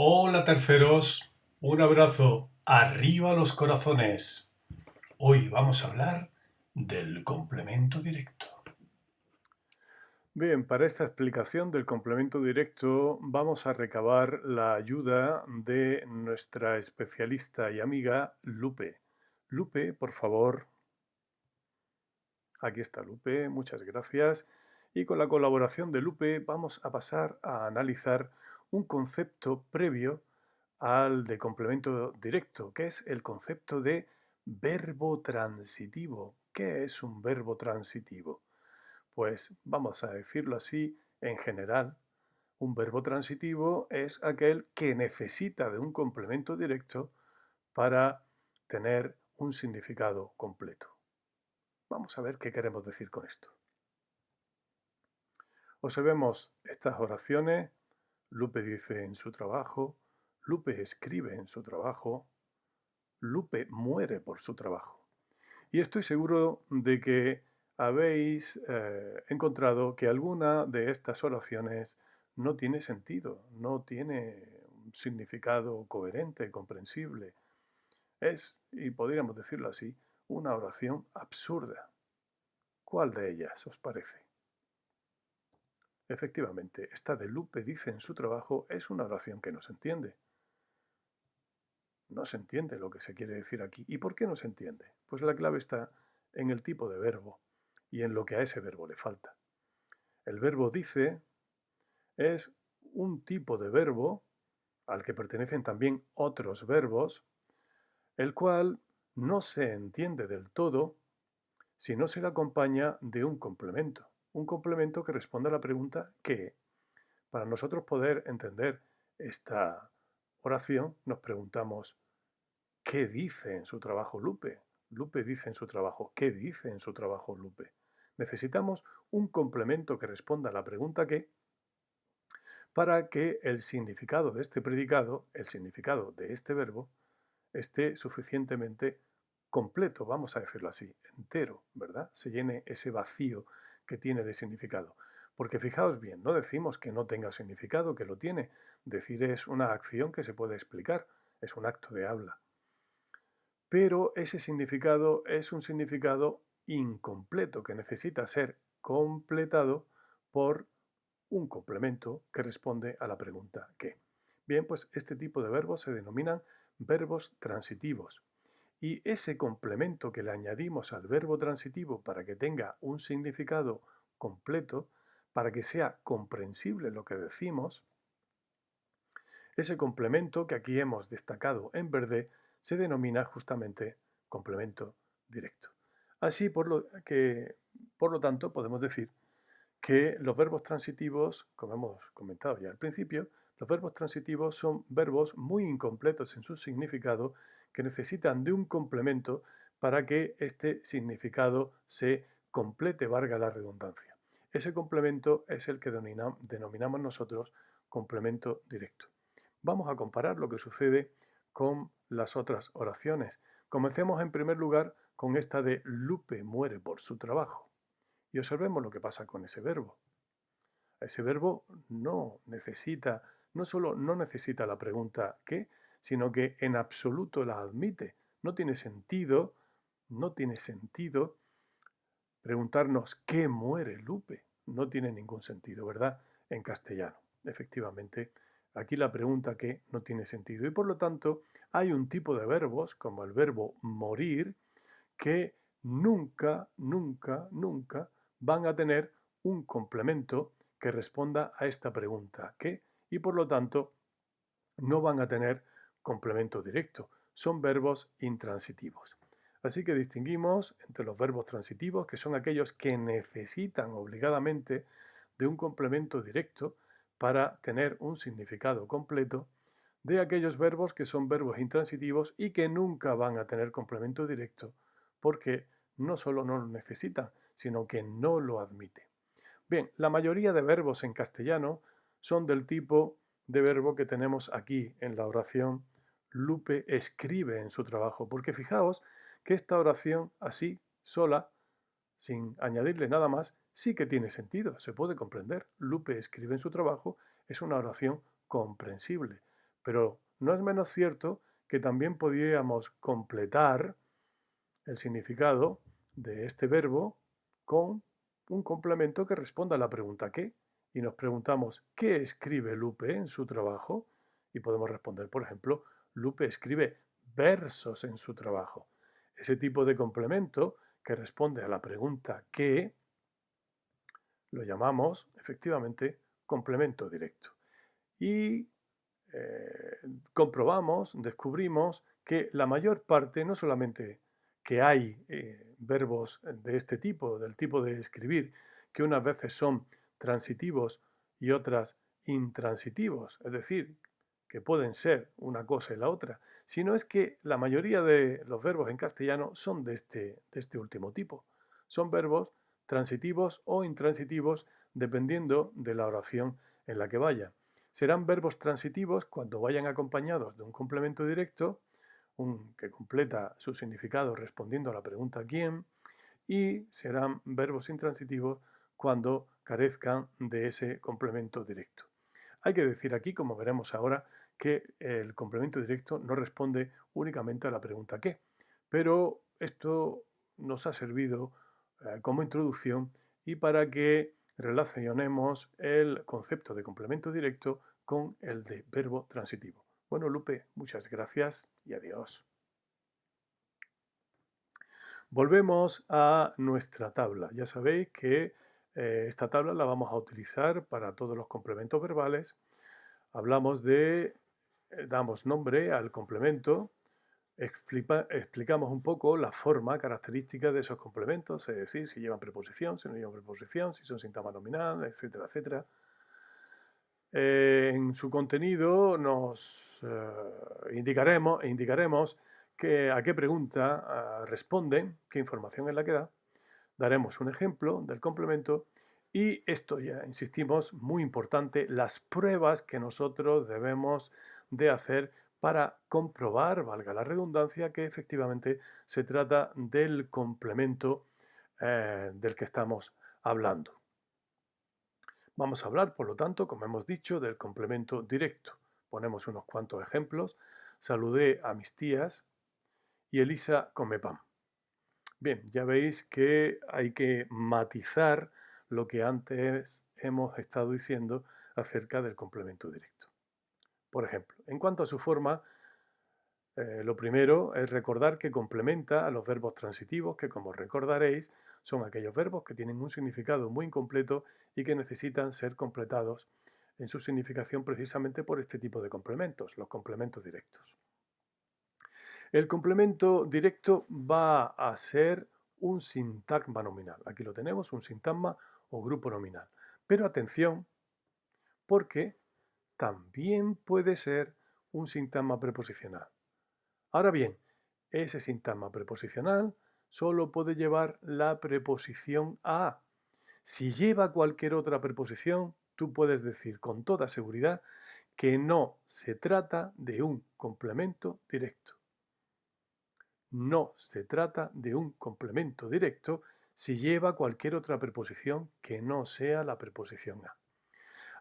Hola terceros, un abrazo, arriba los corazones. Hoy vamos a hablar del complemento directo. Bien, para esta explicación del complemento directo vamos a recabar la ayuda de nuestra especialista y amiga Lupe. Lupe, por favor. Aquí está Lupe, muchas gracias. Y con la colaboración de Lupe vamos a pasar a analizar un concepto previo al de complemento directo, que es el concepto de verbo transitivo. ¿Qué es un verbo transitivo? Pues vamos a decirlo así, en general, un verbo transitivo es aquel que necesita de un complemento directo para tener un significado completo. Vamos a ver qué queremos decir con esto. Observemos estas oraciones. Lupe dice en su trabajo, Lupe escribe en su trabajo, Lupe muere por su trabajo. Y estoy seguro de que habéis encontrado que alguna de estas oraciones no tiene sentido, no tiene un significado coherente, comprensible. Es, y podríamos decirlo así, una oración absurda. ¿Cuál de ellas os parece? Efectivamente, esta de Lupe dice en su trabajo es una oración que no se entiende. No se entiende lo que se quiere decir aquí. ¿Y por qué no se entiende? Pues la clave está en el tipo de verbo y en lo que a ese verbo le falta. El verbo dice es un tipo de verbo al que pertenecen también otros verbos, el cual no se entiende del todo si no se le acompaña de un complemento que responda a la pregunta ¿qué? Para nosotros poder entender esta oración nos preguntamos ¿qué dice en su trabajo Lupe? Lupe dice en su trabajo, ¿qué dice en su trabajo Lupe? Necesitamos un complemento que responda a la pregunta ¿qué? Para que el significado de este predicado, el significado de este verbo, esté suficientemente completo, vamos a decirlo así, entero, ¿verdad? Se llene ese vacío que tiene de significado. Porque fijaos bien, no decimos que no tenga significado, que lo tiene. Decir es una acción que se puede explicar, es un acto de habla. Pero ese significado es un significado incompleto que necesita ser completado por un complemento que responde a la pregunta ¿qué? Bien, pues este tipo de verbos se denominan verbos transitivos. Y ese complemento que le añadimos al verbo transitivo para que tenga un significado completo, para que sea comprensible lo que decimos, ese complemento que aquí hemos destacado en verde se denomina justamente complemento directo. Así, por lo tanto, podemos decir que los verbos transitivos, como hemos comentado ya al principio, los verbos transitivos son verbos muy incompletos en su significado que necesitan de un complemento para que este significado se complete, valga la redundancia. Ese complemento es el que denominamos nosotros complemento directo. Vamos a comparar lo que sucede con las otras oraciones. Comencemos en primer lugar con esta de Lupe muere por su trabajo. Y observemos lo que pasa con ese verbo. Ese verbo no solo no necesita la pregunta ¿qué?, sino que en absoluto la admite. No tiene sentido preguntarnos ¿qué muere Lupe? No tiene ningún sentido, ¿verdad? En castellano. Efectivamente, aquí la pregunta ¿qué? No tiene sentido. Y por lo tanto, hay un tipo de verbos, como el verbo morir, que nunca van a tener un complemento que responda a esta pregunta ¿qué? Y por lo tanto no van a tener complemento directo. Son verbos intransitivos. Así que distinguimos entre los verbos transitivos, que son aquellos que necesitan obligadamente de un complemento directo para tener un significado completo, de aquellos verbos que son verbos intransitivos y que nunca van a tener complemento directo porque no solo no lo necesitan, sino que no lo admite. Bien, la mayoría de verbos en castellano son del tipo de verbo que tenemos aquí en la oración Lupe escribe en su trabajo, porque fijaos que esta oración así, sola, sin añadirle nada más, sí que tiene sentido, se puede comprender. Lupe escribe en su trabajo es una oración comprensible, Pero no es menos cierto que también podríamos completar el significado de este verbo con un complemento que responda a la pregunta ¿qué? Y nos preguntamos, ¿qué escribe Lupe en su trabajo? Y podemos responder, por ejemplo, Lupe escribe versos en su trabajo. Ese tipo de complemento que responde a la pregunta ¿qué? Lo llamamos, efectivamente, complemento directo. Y comprobamos, descubrimos que la mayor parte, no solamente que hay verbos de este tipo, del tipo de escribir, que unas veces son transitivos y otras intransitivos, es decir, que pueden ser una cosa y la otra, sino es que la mayoría de los verbos en castellano son de este último tipo. Son verbos transitivos o intransitivos dependiendo de la oración en la que vayan. Serán verbos transitivos cuando vayan acompañados de un complemento directo, que completa su significado respondiendo a la pregunta ¿quién? Y serán verbos intransitivos cuando carezcan de ese complemento directo. Hay que decir aquí, como veremos ahora, que el complemento directo no responde únicamente a la pregunta ¿qué? Pero esto nos ha servido como introducción y para que relacionemos el concepto de complemento directo con el de verbo transitivo. Bueno, Lupe, muchas gracias y adiós. Volvemos a nuestra tabla. Ya sabéis que esta tabla la vamos a utilizar para todos los complementos verbales. Hablamos de, damos nombre al complemento, explicamos un poco la forma característica de esos complementos, es decir, si llevan preposición, si no llevan preposición, si son sintagma nominal, etcétera, etcétera. En su contenido nos indicaremos a qué pregunta responden, qué información es la que da. Daremos un ejemplo del complemento y esto ya, insistimos, muy importante, las pruebas que nosotros debemos de hacer para comprobar, valga la redundancia, que efectivamente se trata del complemento del que estamos hablando. Vamos a hablar, por lo tanto, como hemos dicho, del complemento directo. Ponemos unos cuantos ejemplos. Saludé a mis tías y Elisa come pan. Bien, ya veis que hay que matizar lo que antes hemos estado diciendo acerca del complemento directo. Por ejemplo, en cuanto a su forma, lo primero es recordar que complementa a los verbos transitivos, que como recordaréis, son aquellos verbos que tienen un significado muy incompleto y que necesitan ser completados en su significación precisamente por este tipo de complementos, los complementos directos. El complemento directo va a ser un sintagma nominal. Aquí lo tenemos, un sintagma o grupo nominal. Pero atención, porque también puede ser un sintagma preposicional. Ahora bien, ese sintagma preposicional solo puede llevar la preposición a. Si lleva cualquier otra preposición, tú puedes decir con toda seguridad que no se trata de un complemento directo. No se trata de un complemento directo si lleva cualquier otra preposición que no sea la preposición a.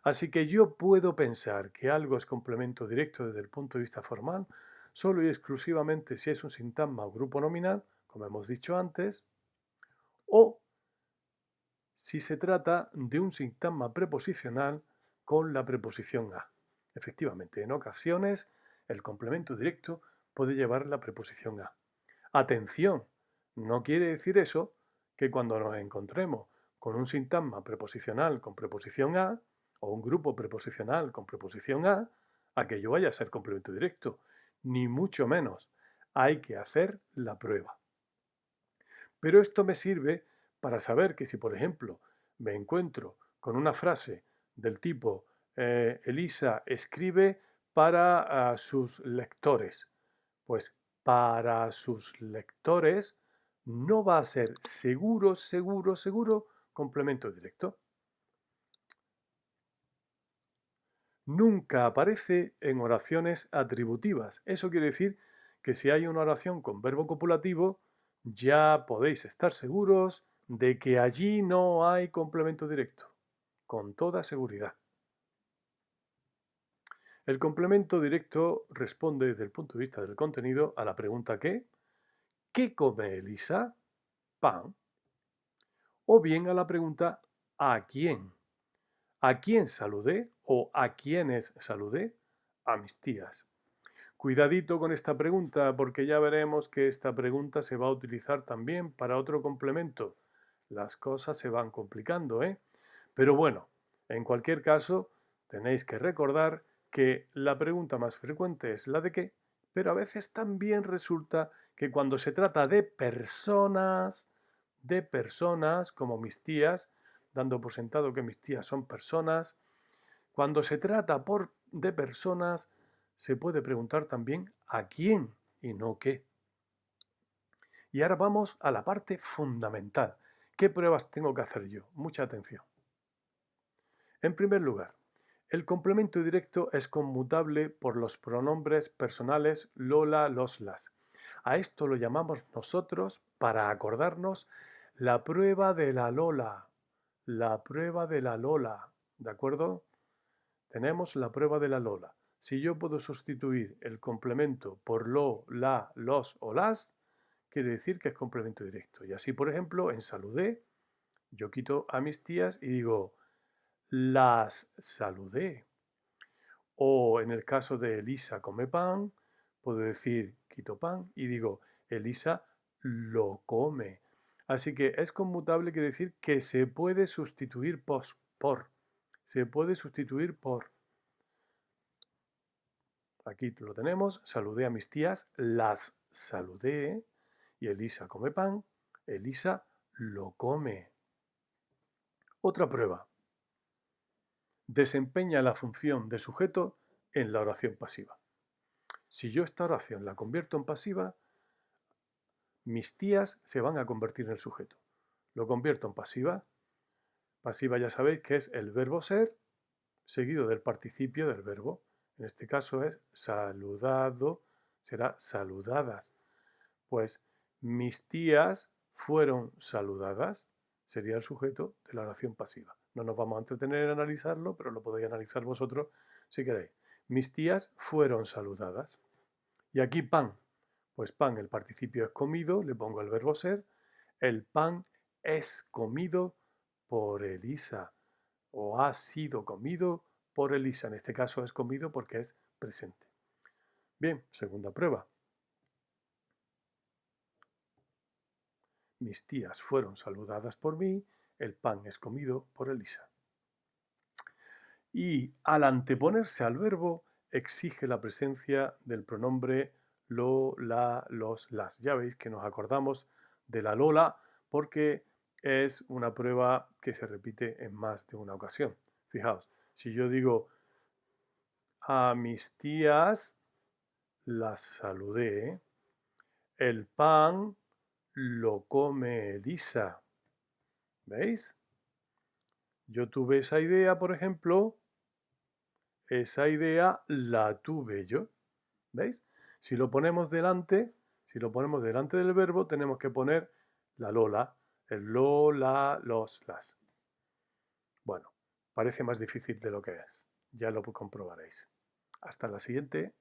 Así que yo puedo pensar que algo es complemento directo desde el punto de vista formal solo y exclusivamente si es un sintagma o grupo nominal, como hemos dicho antes, o si se trata de un sintagma preposicional con la preposición a. Efectivamente, en ocasiones el complemento directo puede llevar la preposición a. Atención, no quiere decir eso que cuando nos encontremos con un sintagma preposicional con preposición a o un grupo preposicional con preposición a, aquello vaya a ser complemento directo, ni mucho menos. Hay que hacer la prueba. Pero esto me sirve para saber que si, por ejemplo, me encuentro con una frase del tipo Elisa escribe para sus lectores, pues para sus lectores no va a ser seguro complemento directo. Nunca aparece en oraciones atributivas. Eso quiere decir que si hay una oración con verbo copulativo, ya podéis estar seguros de que allí no hay complemento directo, con toda seguridad. El complemento directo responde desde el punto de vista del contenido a la pregunta ¿qué come Elisa? Pan. O bien a la pregunta ¿a quién? ¿A quién saludé o a quiénes saludé? A mis tías. Cuidadito con esta pregunta porque ya veremos que esta pregunta se va a utilizar también para otro complemento. Las cosas se van complicando, ¿eh? Pero bueno, en cualquier caso, tenéis que recordar que la pregunta más frecuente es la de qué, pero a veces también resulta que cuando se trata de personas como mis tías, dando por sentado que mis tías son personas, cuando se trata de personas, se puede preguntar también a quién y no qué. Y ahora vamos a la parte fundamental. ¿Qué pruebas tengo que hacer yo? Mucha atención. En primer lugar, el complemento directo es conmutable por los pronombres personales Lola, los, las. A esto lo llamamos nosotros, para acordarnos, la prueba de la Lola. La prueba de la Lola. ¿De acuerdo? Tenemos la prueba de la Lola. Si yo puedo sustituir el complemento por lo, la, los o las, quiere decir que es complemento directo. Y así, por ejemplo, en saludé, yo quito a mis tías y digo, las saludé. O en el caso de Elisa come pan, puedo decir quito pan y digo Elisa lo come. Así que es conmutable, quiere decir que se puede sustituir por. Se puede sustituir por. Aquí lo tenemos, saludé a mis tías, las saludé y Elisa come pan, Elisa lo come. Otra prueba. Desempeña la función de sujeto en la oración pasiva. Si yo esta oración la convierto en pasiva, mis tías se van a convertir en el sujeto. Lo convierto en pasiva. Pasiva ya sabéis que es el verbo ser seguido del participio del verbo. En este caso es saludado, será saludadas. Pues mis tías fueron saludadas, sería el sujeto de la oración pasiva. No nos vamos a entretener en analizarlo, pero lo podéis analizar vosotros si queréis. Mis tías fueron saludadas. Y aquí pan. Pues pan, el participio es comido, le pongo el verbo ser. El pan es comido por Elisa o ha sido comido por Elisa. En este caso es comido porque es presente. Bien, segunda prueba. Mis tías fueron saludadas por mí, el pan es comido por Elisa. Y al anteponerse al verbo, exige la presencia del pronombre lo, la, los, las. Ya veis que nos acordamos de la Lola porque es una prueba que se repite en más de una ocasión. Fijaos, si yo digo a mis tías las saludé, el pan lo come Elisa. ¿Veis? Yo tuve esa idea, por ejemplo, esa idea la tuve yo. ¿Veis? Si lo ponemos delante del verbo, tenemos que poner la Lola, el lo, la, los, las. Bueno, parece más difícil de lo que es. Ya lo comprobaréis. Hasta la siguiente.